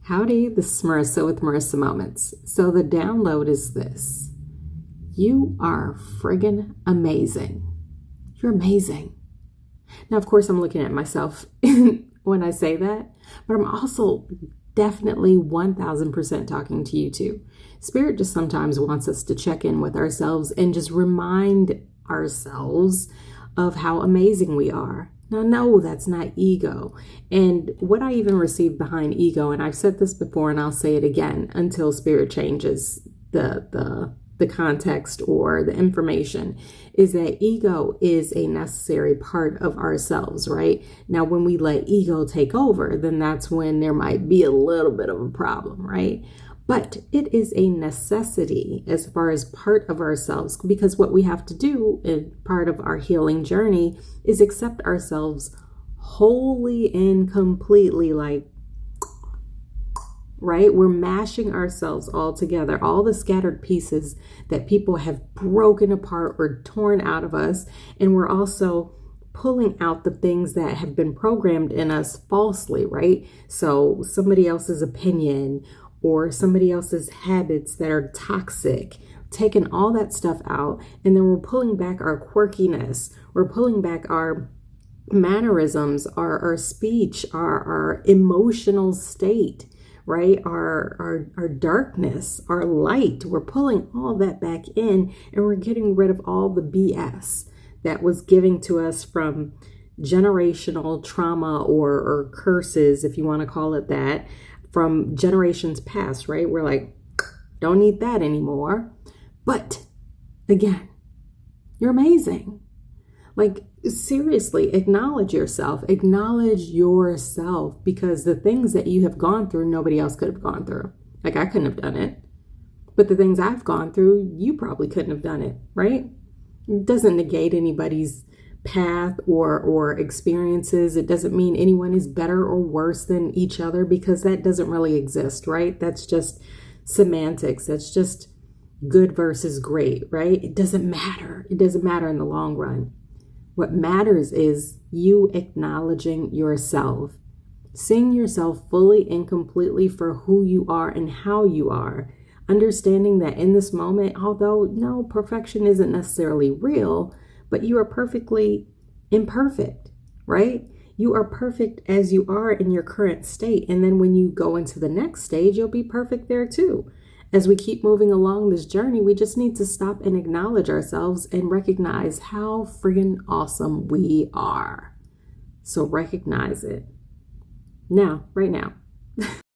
Howdy, this is Marisa with Marisa Moments. So the download is this. You are friggin' amazing. You're amazing. Now, of course, I'm looking at myself when I say that, but I'm also definitely 1000% talking to you too. Spirit just sometimes wants us to check in with ourselves and just remind ourselves of how amazing we are. Now, no, that's not ego. And what I even received behind ego, and I've said this before and I'll say it again until Spirit changes the context or the information, is that ego is a necessary part of ourselves, right? Now, when we let ego take over, then that's when there might be a little bit of a problem, right? But it is a necessity as far as part of ourselves, because what we have to do in part of our healing journey is accept ourselves wholly and completely, like, right? We're mashing ourselves all together, all the scattered pieces that people have broken apart or torn out of us. And we're also pulling out the things that have been programmed in us falsely, right? So somebody else's opinion or somebody else's habits that are toxic, taking all that stuff out. And then we're pulling back our quirkiness. We're pulling back our mannerisms, our speech, our emotional state, right? Our darkness, our light. We're pulling all that back in, and we're getting rid of all the BS that was given to us from generational trauma or curses, if you want to call it that, from generations past, right? We're like, don't need that anymore. But again, you're amazing. Like, seriously, acknowledge yourself, because the things that you have gone through, nobody else could have gone through. Like, I couldn't have done it. But the things I've gone through, you probably couldn't have done it, right? It doesn't negate anybody's path or experiences. It doesn't mean anyone is better or worse than each other, because that doesn't really exist, right? That's just semantics. That's just good versus great, right? It doesn't matter. It doesn't matter in the long run. What matters is you acknowledging yourself, seeing yourself fully and completely for who you are and how you are, understanding that in this moment, although no, perfection isn't necessarily real, but you are perfectly imperfect, right? You are perfect as you are in your current state. And then when you go into the next stage, you'll be perfect there too. As we keep moving along this journey, we just need to stop and acknowledge ourselves and recognize how friggin' awesome we are. So recognize it now, right now.